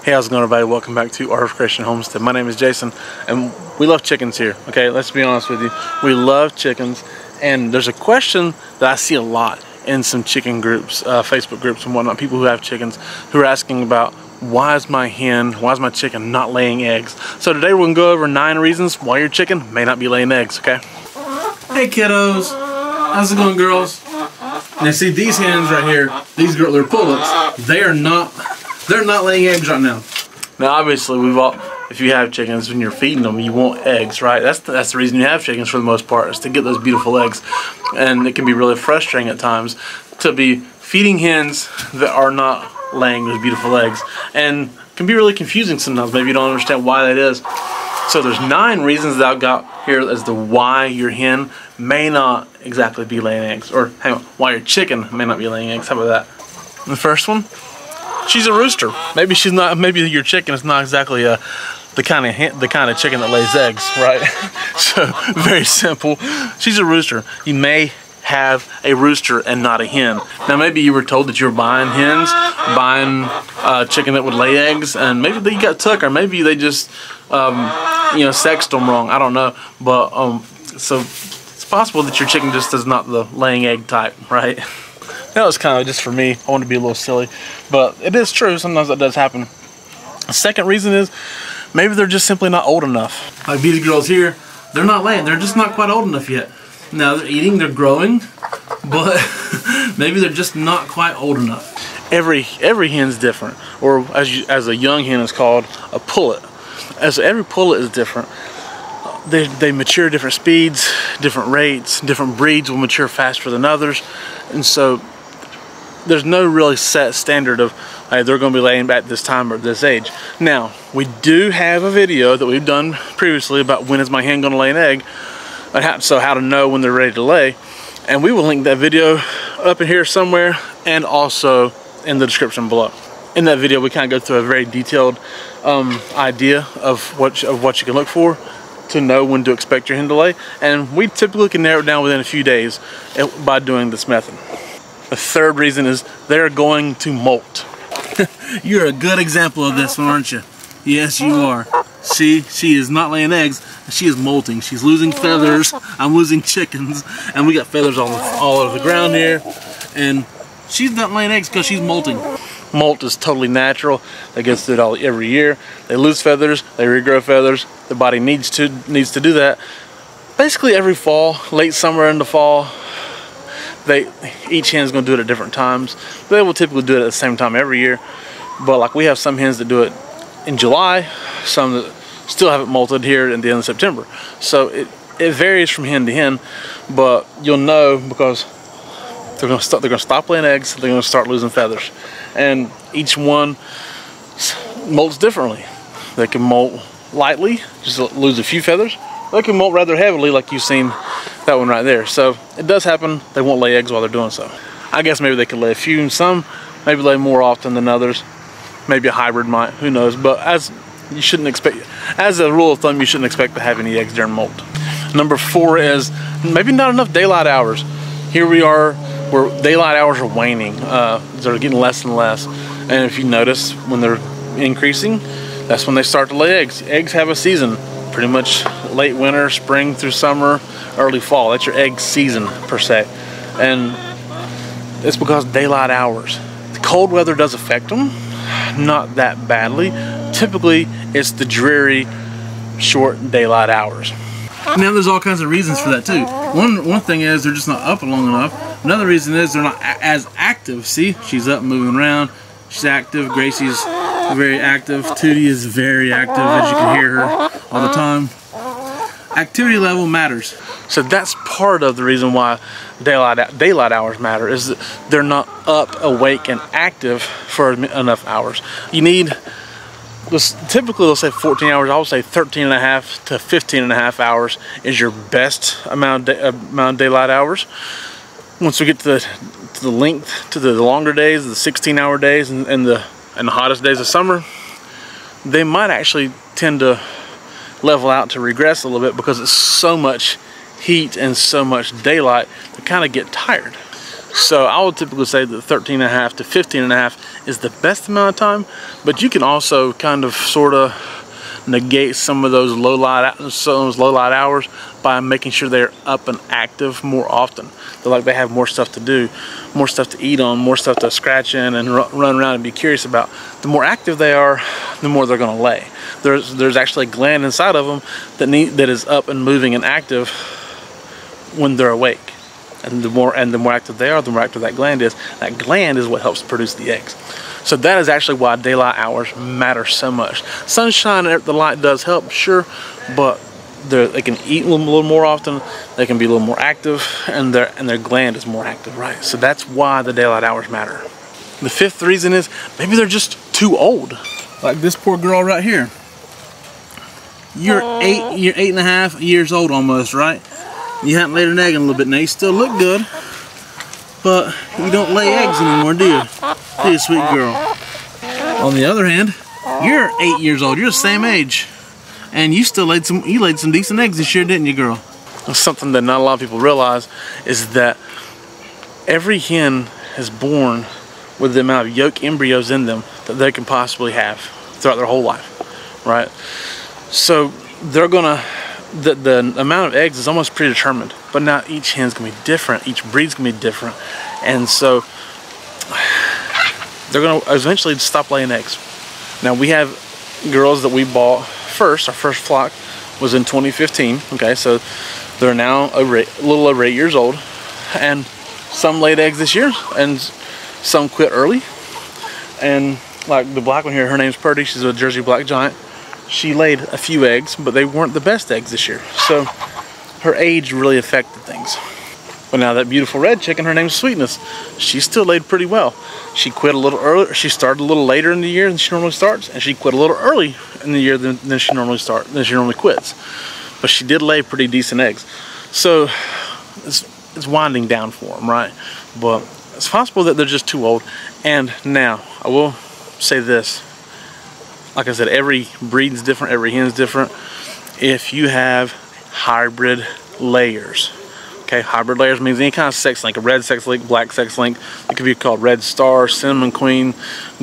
Hey, how's it going, everybody? Welcome back to Art of Creation Homestead. My name is Jason, and we love chickens here. Okay, let's be honest with you. We love chickens, and there's a question that I see a lot in some chicken groups, Facebook groups and whatnot, people who have chickens who are asking about, why is my chicken not laying eggs? So today we're going to go over 9 reasons why your chicken may not be laying eggs, okay? Hey kiddos, how's it going, girls? Now see, these hens right here, these girls, they're pullets. They're not laying eggs right now. Now obviously if you have chickens, when you're feeding them, you want eggs, right? That's the reason you have chickens for the most part, is to get those beautiful eggs. And it can be really frustrating at times to be feeding hens that are not laying those beautiful eggs, and can be really confusing sometimes. Maybe you don't understand why that is. So there's 9 reasons that I've got here as to why your hen may not exactly be laying eggs, or hang on, why your chicken may not be laying eggs. How about that? The first one, she's a rooster. Maybe she's not. Maybe your chicken is not exactly the kind of chicken that lays eggs, right? So very simple. She's a rooster. You may have a rooster and not a hen. Now maybe you were told that you were buying hens, buying chicken that would lay eggs, and maybe they got took, or maybe they just sexed them wrong. I don't know, but so it's possible that your chicken just is not the laying egg type, right? That was kind of just for me. I want to be a little silly, but it is true. Sometimes that does happen. The second reason is maybe they're just simply not old enough. Like these girls here, they're not laying. They're just not quite old enough yet. Now they're eating, they're growing, but maybe they're just not quite old enough. Every hen's different, or as a young hen is called, a pullet. As every pullet is different. They mature different speeds, different rates. Different breeds will mature faster than others, and so there's no really set standard of, hey, they're going to be laying at this time or this age. Now we do have a video that we've done previously about when is my hen going to lay an egg. So how to know when they're ready to lay, and we will link that video up in here somewhere, and also in the description below. In that video we kind of go through a very detailed idea of what you can look for to know when to expect your hen to lay, and we typically can narrow it down within a few days by doing this method. The third reason is they're going to molt. You're a good example of this one, aren't you? Yes, you are. See, she is not laying eggs, she is molting. She's losing feathers, I'm losing chickens, and we got feathers all over the ground here, and she's not laying eggs because she's molting. Molt is totally natural. They go through it every year. They lose feathers, they regrow feathers. The body needs to do that basically every fall, late summer into fall. Each hen is going to do it at different times. They will typically do it at the same time every year, but like we have some hens that do it in July, some that still haven't molted here at the end of September. So it varies from hen to hen, but you'll know because they're going to stop laying eggs. They're going to start losing feathers, and each one molts differently. They can molt lightly, just lose a few feathers. They can molt rather heavily, like you've seen that one right there. So it does happen. They won't lay eggs while they're doing so. I guess maybe they could lay a few, and some maybe lay more often than others. Maybe a hybrid might, who knows, but as a rule of thumb, you shouldn't expect to have any eggs during molt. Number 4 is maybe not enough daylight hours. Here we are, where daylight hours are waning. They're getting less and less, and if you notice, when they're increasing, that's when they start to lay eggs. Eggs have a season, pretty much late winter, spring through summer, early fall. That's your egg season per se, and it's because daylight hours. The cold weather does affect them, not that badly. Typically it's the dreary short daylight hours. Now there's all kinds of reasons for that too. One thing is they're just not up long enough. Another reason is they're not as active. See, she's up moving around, she's active. Gracie's very active. Tootie is very active, as you can hear her all the time. Activity level matters. So that's part of the reason why daylight hours matter, is that they're not up, awake, and active for enough hours. You need, typically they'll say 14 hours. I would say 13 and a half to 15 and a half hours is your best amount of daylight hours. Once we get to the length, to the longer days, the 16-hour days, and the hottest days of summer, they might actually tend to level out, to regress a little bit, because it's so much heat and so much daylight, they kind of get tired. So I would typically say that 13.5 to 15.5 is the best amount of time, but you can also kind of sort of negate some of those low light hours by making sure they're up and active more often. They're like they have more stuff to do, more stuff to eat on, more stuff to scratch in and run around and be curious about. The more active they are, the more they're going to lay. There's actually a gland inside of them that is up and moving and active when they're awake. And the more active they are, the more active that gland is. That gland is what helps produce the eggs. So that is actually why daylight hours matter so much. Sunshine, the light does help, sure, but they can eat a little more often. They can be a little more active, and their gland is more active, right? So that's why the daylight hours matter. The fifth reason is maybe they're just too old. Like this poor girl right here. You're 8.5 years old almost, right? You haven't laid an egg in a little bit now. You still look good, but you don't lay eggs anymore, do you? Hey, sweet girl. On the other hand, you're 8 years old. You're the same age, and you still laid some decent eggs this year, didn't you, girl? Something that not a lot of people realize is that every hen is born with the amount of yolk embryos in them that they can possibly have throughout their whole life, right? So they're gonna. The amount of eggs is almost predetermined, but now each hen's gonna be different, each breed's gonna be different, and so they're gonna eventually stop laying eggs. Now we have girls that we bought first. Our first flock was in 2015. Okay, so they're now a little over 8 years old, and some laid eggs this year, and some quit early. And like the black one here, her name's Purdy. She's a Jersey Black Giant. She laid a few eggs, but they weren't the best eggs this year. So her age really affected things. But now that beautiful red chicken, her name's Sweetness. She still laid pretty well. She quit a little early. She started a little later in the year than she normally starts, and she quit a little early in the year than she normally quits. But she did lay pretty decent eggs. So it's winding down for them, right? But it's possible that they're just too old. And now I will say this. Like I said, every breed's different, every hen's different. If you have hybrid layers, okay, hybrid layers means any kind of sex link, a red sex link, black sex link. It could be called Red Star, Cinnamon Queen,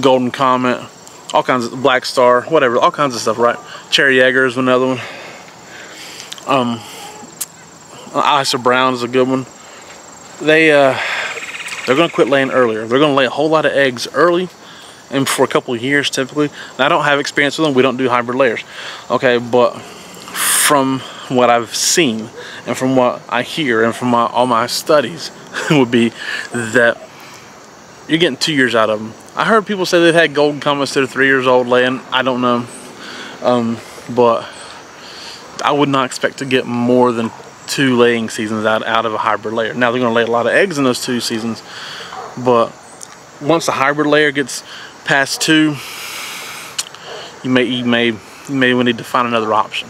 Golden Comet, all kinds of Black Star, whatever, all kinds of stuff, right? Cherry Egger is another one. Ice of Brown is a good one. They're gonna quit laying earlier. They're gonna lay a whole lot of eggs early, and for a couple of years typically. Now, I don't have experience with them. We don't do hybrid layers, okay? But from what I've seen and from what I hear and from all my studies would be that you're getting 2 years out of them. I heard people say they've had golden comets that are 3 years old laying. I don't know, but I would not expect to get more than 2 laying seasons out of a hybrid layer. Now, they're going to lay a lot of eggs in those 2 seasons, but once the hybrid layer gets past 2, you may need to find another option.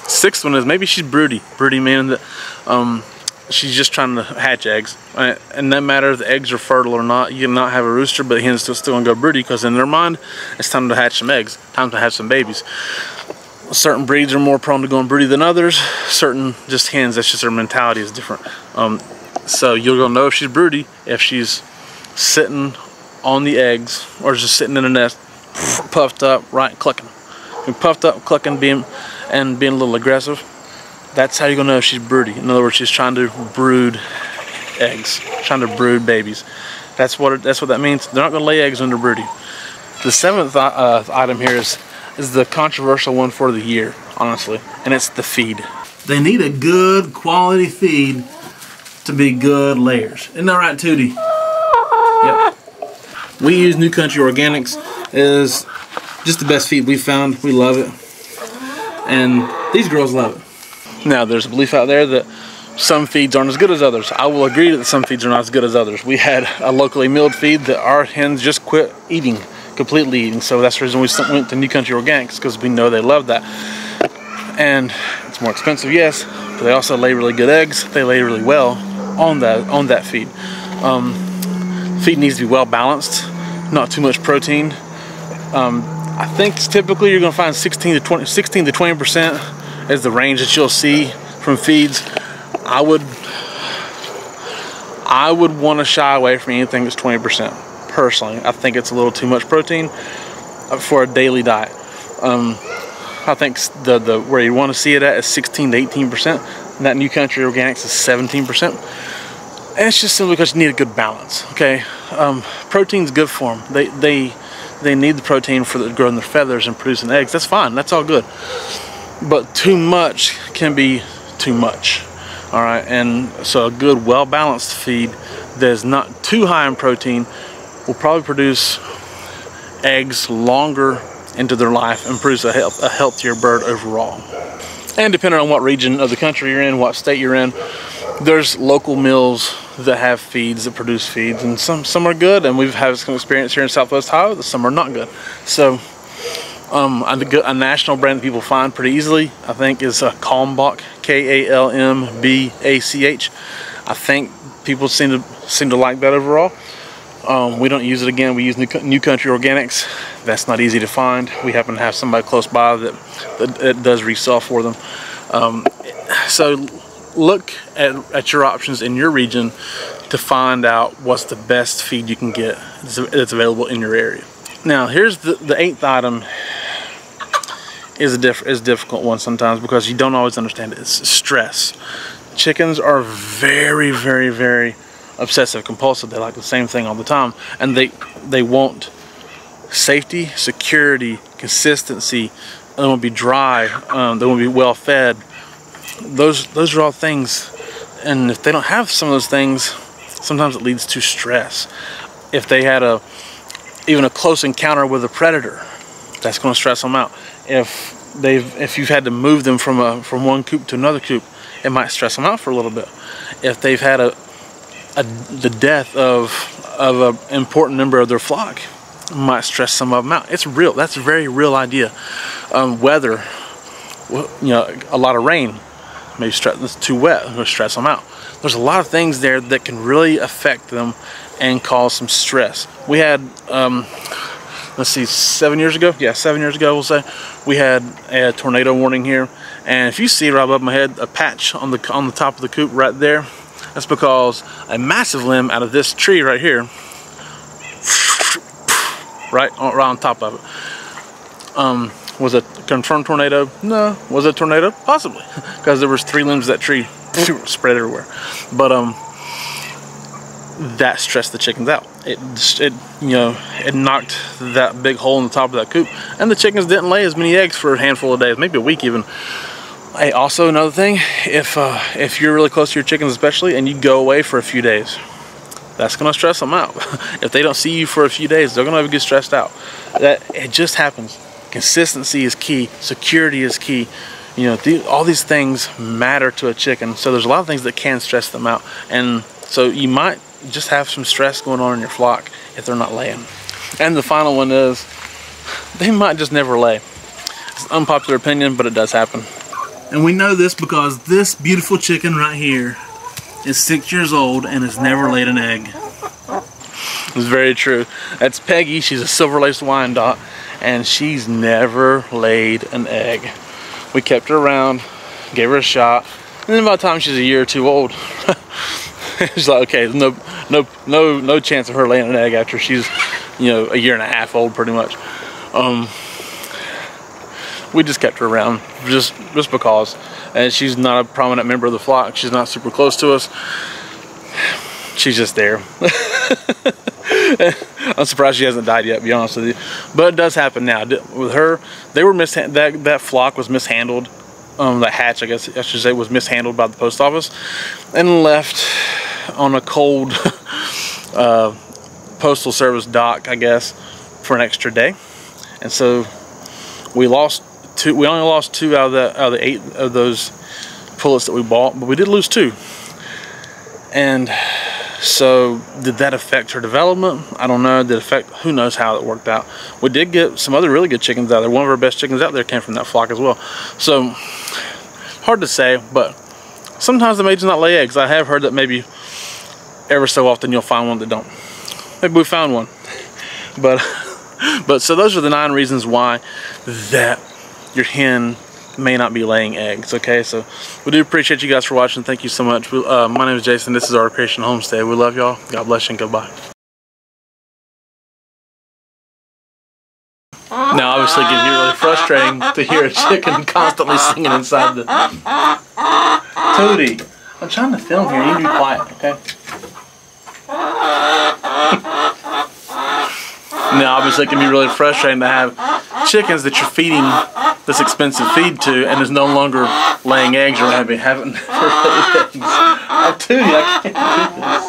6th one is maybe she's broody. Broody meaning that she's just trying to hatch eggs, and no matter if the eggs are fertile or not, you cannot have a rooster, but the hen's still gonna go broody because in their mind it's time to hatch some eggs, time to have some babies. Certain breeds are more prone to going broody than others. Certain just hens, that's just their mentality is different. So you're gonna know if she's broody if she's sitting on the eggs or just sitting in a nest, puffed up, right, clucking. And puffed up, clucking, being a little aggressive. That's how you're gonna know if she's broody. In other words, she's trying to brood eggs, trying to brood babies. That's what that means. They're not gonna lay eggs when they're broody. The 7th item here is the controversial one for the year, honestly, and it's the feed. They need a good quality feed to be good layers. Isn't that right, Tootie? Yep. We use New Country Organics. It is just the best feed we found. We love it, and these girls love it. Now, there's a belief out there that some feeds aren't as good as others. I will agree that some feeds are not as good as others. We had a locally milled feed that our hens just quit eating, completely eating. So that's the reason we went to New Country Organics, because we know they love that. And it's more expensive, yes, but they also lay really good eggs. They lay really well on that feed. Feed needs to be well balanced, not too much protein. I think typically you're going to find 16 to 20% is the range that you'll see from feeds. I I would want to shy away from anything that's 20%. Personally, I think it's a little too much protein for a daily diet. I think the where you want to see it at is 16 to 18%. And that New Country Organics is 17%. And it's just simply because you need a good balance. Okay, protein's good for them. They need the protein for growing their feathers and producing eggs. That's fine. That's all good. But too much can be too much. All right, and so a good, well-balanced feed that is not too high in protein will probably produce eggs longer into their life and produce a healthier bird overall. And depending on what region of the country you're in, what state you're in, there's local mills that have feeds, that produce feeds, and some are good, and we've had some experience here in Southwest Ohio that some are not good. So a national brand that people find pretty easily, I think, is Kalmbach, K-A-L-M-B-A-C-H. I think people seem to like that overall. We don't use it again. We use New Country Organics. That's not easy to find. We happen to have somebody close by that does resell for them. So look at your options in your region to find out what's the best feed you can get that's available in your area. Now here's the eighth item. Is a difficult one sometimes because you don't always understand it. It's stress. Chickens are very, very, very obsessive compulsive. They like the same thing all the time, and they want safety, security, consistency. They want to be dry. They want to be well fed. Those are all things, and if they don't have some of those things, sometimes it leads to stress. If they had even a close encounter with a predator, that's going to stress them out. If you've had to move them from one coop to another coop, it might stress them out for a little bit. If they've had the death of an important member of their flock, it might stress some of them out. It's real. That's a very real idea. Weather, a lot of rain, maybe it's too wet, it's going to stress them out. There's a lot of things there that can really affect them and cause some stress. We had, let's see, 7 years ago? Yeah, 7 years ago, we'll say, we had a tornado warning here. And if you see right above my head, a patch on the top of the coop right there, that's because a massive limb out of this tree right here, right on top of it, was a confirmed tornado? No. Was it a tornado? Possibly, because there was 3 limbs of that tree spread everywhere. But that stressed the chickens out. It knocked that big hole in the top of that coop, and the chickens didn't lay as many eggs for a handful of days, maybe a week even. Hey, also another thing, if you're really close to your chickens especially, and you go away for a few days, that's gonna stress them out. If they don't see you for a few days, they're gonna get stressed out. It just happens. Consistency is key. Security is key. All these things matter to a chicken. So there's a lot of things that can stress them out, and so you might just have some stress going on in your flock if they're not laying. And the final one is they might just never lay. It's an unpopular opinion, but it does happen. And we know this because this beautiful chicken right here is 6 years old and has never laid an egg. It's very true. That's Peggy. She's a silver-laced Wyandotte, and she's never laid an egg. We kept her around, gave her a shot, and then by the time she's a year or two old, it's like, okay, no chance of her laying an egg after she's, a year and a half old, pretty much. We just kept her around just because, and she's not a prominent member of the flock. She's not super close to us. She's just there. I'm surprised she hasn't died yet, to be honest with you. But it does happen now. With her, that flock was mishandled. That hatch, I guess I should say, was mishandled by the post office and left on a cold postal service dock, I guess, for an extra day. And so we lost two. We only lost 2 out of the 8 of those pullets that we bought, but we did lose 2. And so did that affect her development? I don't know. Who knows how it worked out. We did get some other really good chickens out there. One of our best chickens out there came from that flock as well. So hard to say, but sometimes they may just not lay eggs. I have heard that maybe ever so often you'll find one that don't. Maybe we found one. But so those are the 9 reasons why that your hen may not be laying eggs. Okay, so we do appreciate you guys for watching. Thank you so much. My name is Jason. This is Art of Creation Homestead. We love y'all. God bless you and goodbye. Now, obviously, it can be really frustrating to hear a chicken constantly singing inside the... Tootie, I'm trying to film here. You need to be quiet, okay? Now, obviously, it can be really frustrating to have chickens that you're feeding this expensive feed to, and is no longer laying eggs or haven't laid eggs. Oh, Tootie, I can't do this.